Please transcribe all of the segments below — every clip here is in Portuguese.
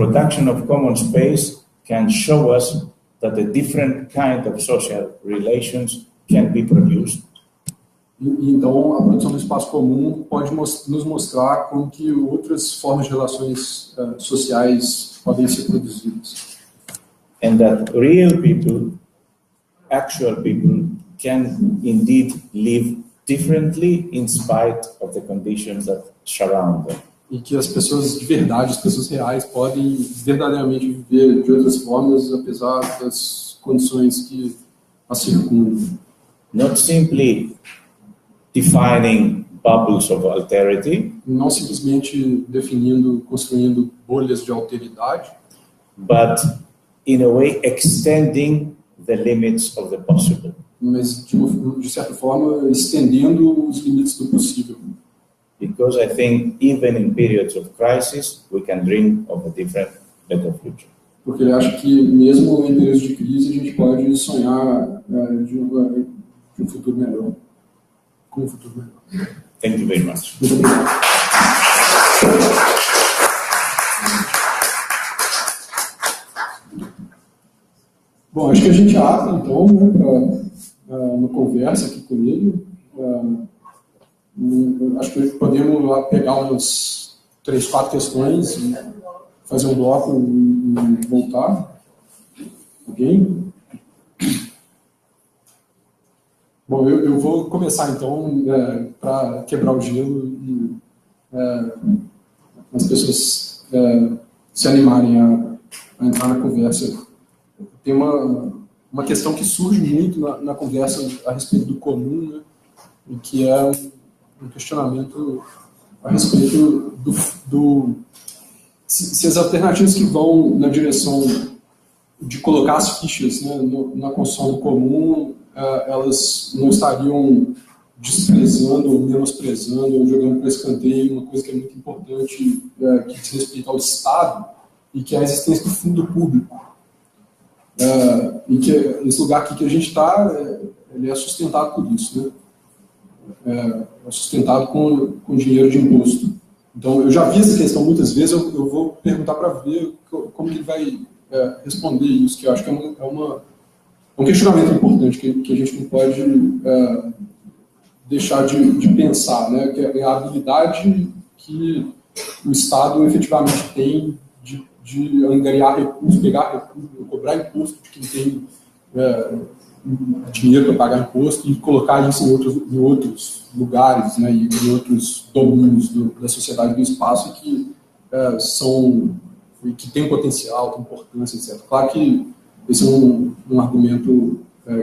production of common space can show us that a different kind of social relations can be produced. Então, a produção do espaço comum pode nos mostrar como que outras formas de relações sociais podem ser produzidas. And that real people, actual people, can indeed live differently in spite of the conditions that surround them. E que as pessoas de verdade, as pessoas reais, podem verdadeiramente viver de outras formas, apesar das condições que as circundam. Not simply defining bubbles of alterity, não simplesmente definindo, construindo bolhas de alteridade, but in a way extending the limits of the possible. Mas de certa forma estendendo os limites do possível. Because I think even in periods of crisis we can dream of a different, better future. Porque eu acho que mesmo em períodos de crise a gente pode sonhar de um futuro melhor. Com um futuro melhor. Thank you very much. Muito obrigado. Bom, acho que a gente abre então, né, para uma conversa aqui com ele. Acho que podemos pegar umas 3, 4 questões e fazer um bloco e voltar. Alguém? Bom, eu vou começar então para quebrar o gelo e as pessoas se animarem a entrar na conversa. Tem uma questão que surge muito na conversa a respeito do comum, né, e que é um questionamento a respeito se as alternativas que vão na direção de colocar as fichas, né, na construção do comum, elas não estariam desprezando ou menosprezando ou jogando para escanteio uma coisa que é muito importante, que diz respeito ao Estado e que é a existência do fundo público. E que esse lugar aqui que a gente está, ele é sustentado por isso, né? É sustentado com dinheiro de imposto. Então, eu já vi essa questão muitas vezes, eu vou perguntar para ver como ele vai responder isso, que eu acho que é um questionamento importante que a gente não pode deixar de pensar, né? Que é a habilidade que o Estado efetivamente tem de angariar recursos, pegar recursos, cobrar imposto de quem tem dinheiro para pagar imposto e colocar isso em outros lugares, né, e em outros domínios da sociedade do espaço que que tem potencial, tem importância, etc. Claro que esse é um argumento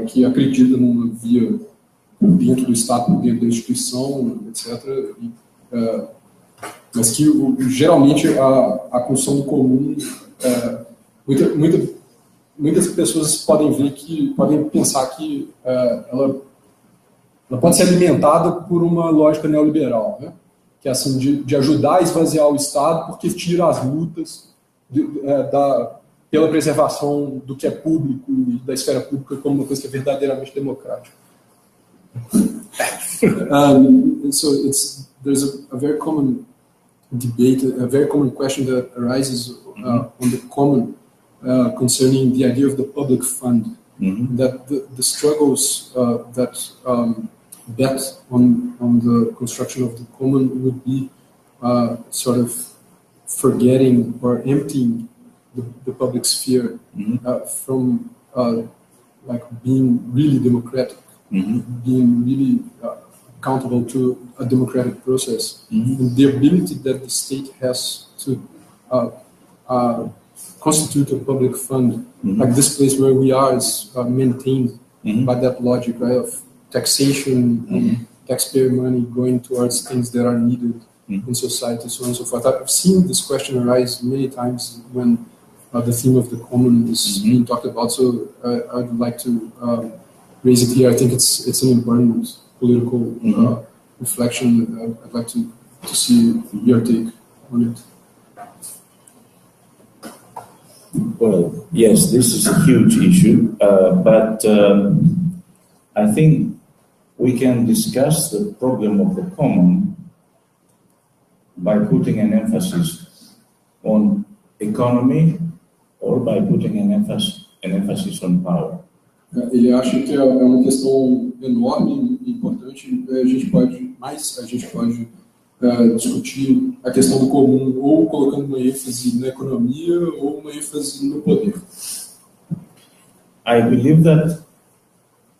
que acredita numa via por dentro do Estado, por dentro da instituição, etc. Mas que geralmente a construção do comum, muitas pessoas podem pensar que ela pode ser alimentada por uma lógica neoliberal, né? Que é assim, de ajudar a esvaziar o Estado porque tira as lutas pela preservação do que é público e da esfera pública como uma coisa que é verdadeiramente democrática. There's a very common debate, a very common question that arises on the common concerning the idea of the public fund, that the struggles that bet on the construction of the common would be sort of forgetting or emptying the public sphere from like being really democratic, being really accountable to a democratic process, and the ability that the state has to constitute a public fund, like this place where we are is maintained by that logic, right, of taxation and taxpayer money going towards things that are needed in society, so on and so forth. I've seen this question arise many times when the theme of the common is being talked about, so I'd like to raise it here. I think it's an important political reflection. I'd like to see your take on it. Well, yes, this is a huge issue, but I think we can discuss the problem of the common by putting an emphasis on economy or by putting an emphasis on power. Ele acha que é uma questão enorme e importante. A gente pode discutir a questão do comum ou colocando uma ênfase na economia ou uma ênfase no poder. I believe that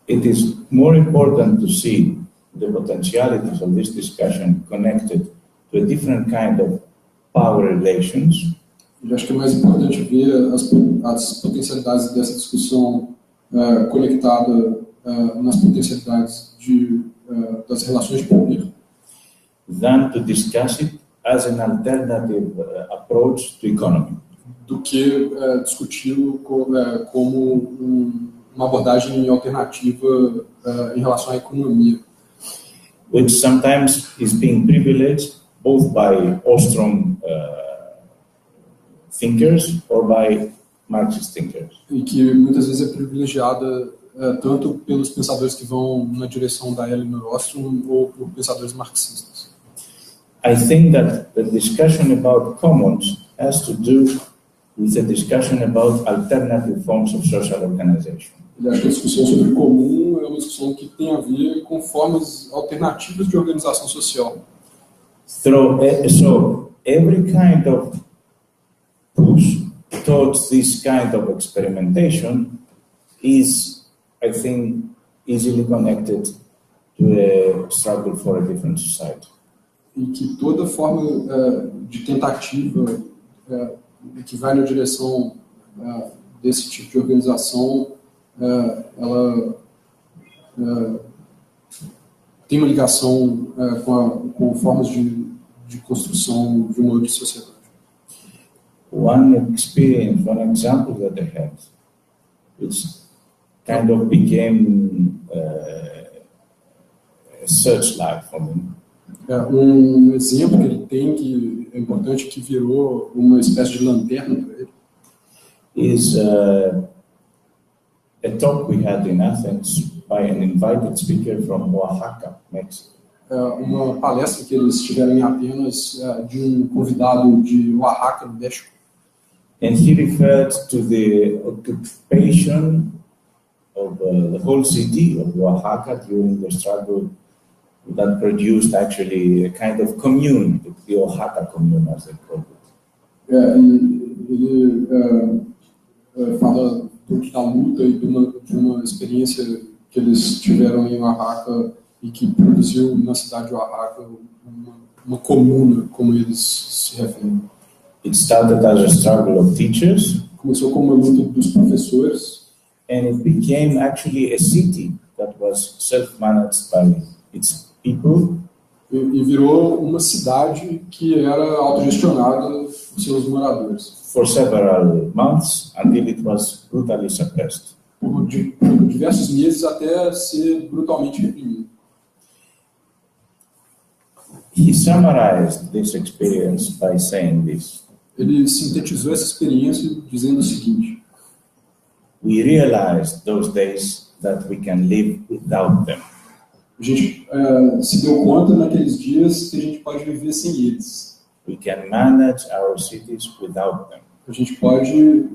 it is more important to see the potentialities of this discussion connected to a different kind of power relations. Eu acho que é mais importante ver as potencialidades dessa discussão conectada nas potencialidades das relações de poder, than to discuss it as an alternative approach to economy. Do que discuti-lo como uma abordagem alternativa em relação à economia. Which sometimes is being privileged both by Ostrom thinkers or by Marxist thinkers. E que muitas vezes é privilegiada tanto pelos pensadores que vão na direção da Elinor Ostrom ou por pensadores marxistas. I think that the discussion about commons has to do with a discussion about alternative forms of social organization. Ele acha que a discussão sobre o comum é uma discussão que tem a ver com formas alternativas de organização social. So every kind of push towards this kind of experimentation is, I think, easily connected to a struggle for a different society. E que toda forma de tentativa que vai na direção desse tipo de organização, ela tem uma ligação com formas de construção de uma outra sociedade. One example that I had, which kind of became a searchlight for me. Um exemplo que ele tem que é importante, que virou uma espécie de lanterna para ele, is a talk we had in Athens by an invited speaker from Oaxaca, Mexico. Uma palestra que eles tiveram em Atenas de um convidado de Oaxaca, no México. And he referred to the occupation of the whole city of Oaxaca during the struggle that produced actually a kind of commune, the Oaxaca commune, as they called it. Ele fala da luta e de uma experiência que eles tiveram em Oaxaca e que produziu na cidade de Oaxaca uma comuna, como eles se referem. It started as a struggle of teachers. Começou como uma luta dos professores. And it became actually a city that was self-managed by its people. E virou uma cidade que era autogestionada por seus moradores. For several months until it was brutally suppressed. Por diversos meses até ser brutalmente reprimido. He summarized this experience by saying this. Ele sintetizou essa experiência dizendo o seguinte: We realized those days that we can live without them. A gente se deu conta naqueles dias que a gente pode viver sem eles. We can manage our cities without them. A gente pode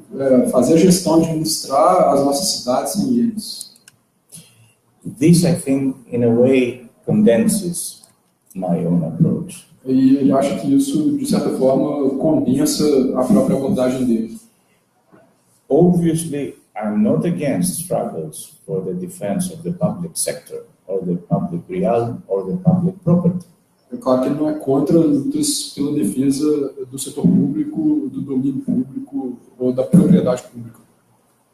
fazer a gestão, administrar as nossas cidades sem eles. This, I think, in a way, condenses my own approach. E ele acha que isso, de certa forma, condensa a própria abordagem dele. Obviously, I'm not against struggles for the defense of the public sector, or the public realm, or the public property. É claro que ele não é contra lutas pela defesa do setor público, do domínio público ou da propriedade pública.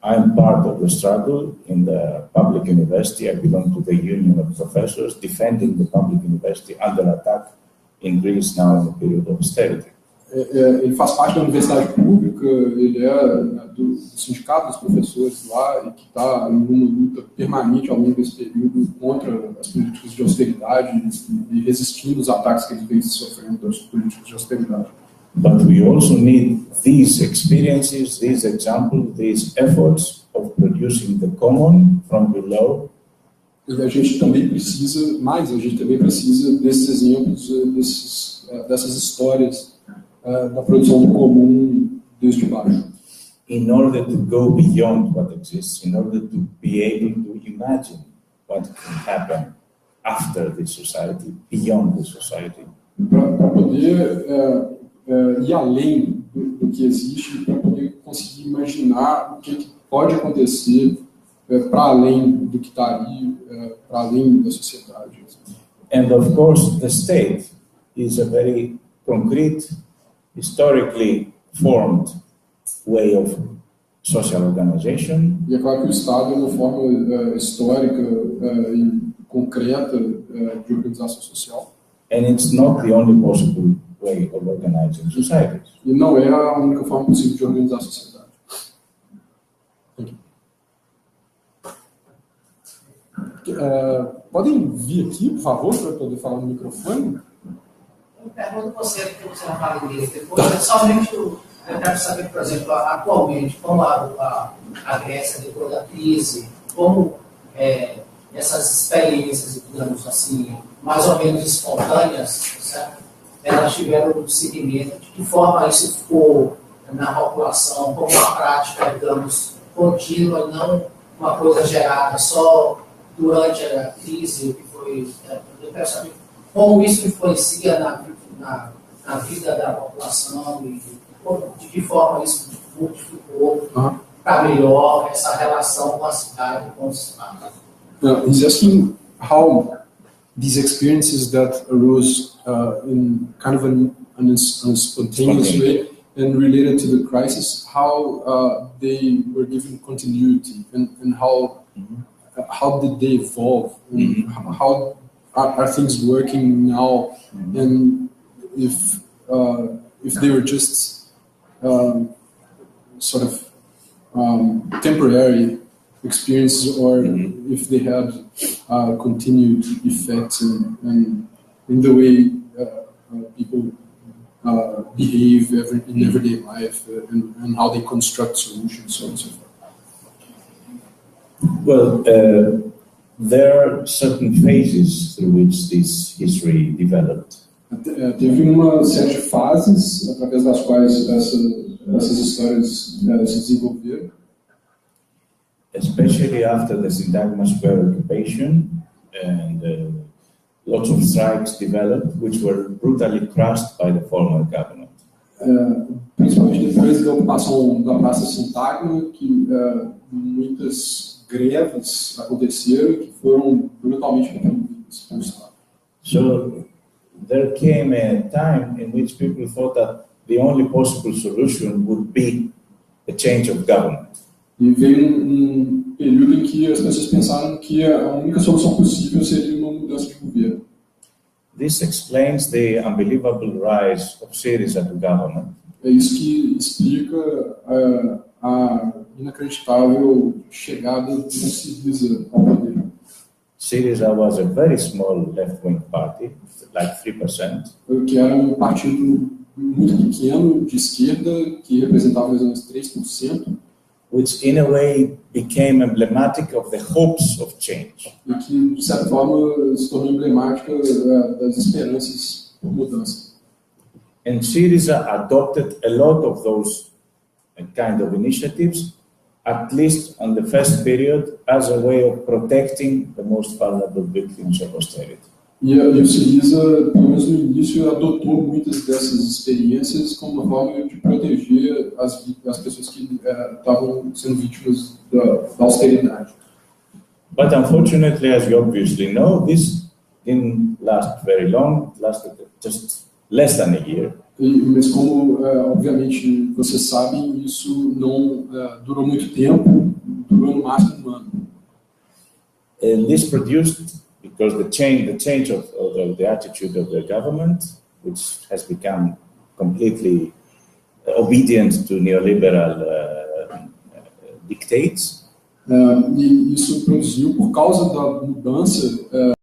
I'm part of the struggle in the public university. I belong to the Union of Professors defending the public university under attack in Greece now in the period of austerity. Ele faz parte da universidade pública, ele é do sindicato dos professores lá e que está em uma luta permanente ao longo desse período contra as políticas de austeridade e resistindo aos ataques que ele vem sofrendo das políticas de austeridade. But we also need these experiences, these examples, these efforts of producing the common from below. A gente também precisa desses exemplos, dessas histórias da produção do comum desde baixo. In order to go beyond what exists, in order to be able to imagine what can happen after this society, beyond the society. Para poder ir além do que existe, para poder conseguir imaginar o que pode acontecer para além do que está ali, para além da sociedade. And of course, the state is a very concrete, historically formed way of social organization. E é claro que o Estado é uma forma histórica e concreta de organização social. And it's not the only possible way of organizing societies. E não é a única forma possível de organizar a sociedade. Podem vir aqui, por favor, para poder falar no microfone? Eu pergunto você, porque você já fala inglês depois, somente eu quero saber, por exemplo, atualmente, como a Grécia depois da crise, como essas experiências, digamos assim, mais ou menos espontâneas, certo? Elas tiveram um segmento, de que forma isso ficou na população, como uma prática, digamos, contínua, e não uma coisa gerada só durante a crise, que foi, eu quero saber como isso influencia na vida da população e de que forma isso modificou para melhor essa relação com a cidade, com os espaços. He's asking how these experiences that arose in kind of an spontaneous way and related to the crisis, how they were given continuity and how did they evolve, and how are things working now, and if they were just sort of temporary experiences, or if they had continued effects in the way people behave in everyday life, and how they construct solutions, so on and so forth. Well, there are certain phases through which this history developed. Teve uma série de fases através das quais essas histórias se desenvolveram. Especially after the Syntagma Square occupation, and lots of strikes developed, which were brutally crushed by the former government. Principalmente depois da ocupação da Praça Syntagma, que muitas greves aconteceram que foram brutalmente reprimidas pelo Estado. So there came a time in which people thought that the only possible solution would be a change of government. E veio período em que as pessoas pensaram que a única solução possível seria uma mudança de governo. This explains the unbelievable rise of Syriza to government. É isso que explica a inacreditável chegada do Syriza ao poder. Syriza was a very small left-wing party, like 3%. Que era um partido muito pequeno de esquerda, que representava mais ou menos 3%. Which in a way became emblematic of the hopes of change. E que, de certa forma, se tornou emblemática das esperanças por mudança. And Syriza adopted a lot of those kind of initiatives, at least on the first period, as a way of protecting the most vulnerable victims of austerity. E o Syriza, pelo menos no início, adotou muitas dessas experiências como uma forma de proteger as pessoas que estavam sendo vítimas da austeridade. But unfortunately, as you obviously know, this didn't last very long, it lasted just less than a year. Mas como, obviamente, vocês sabem, isso não durou muito tempo, durou no máximo um ano. And this produced, because the change of the attitude of the government, which has become completely obedient to neoliberal dictates. E isso produziu, por causa da mudança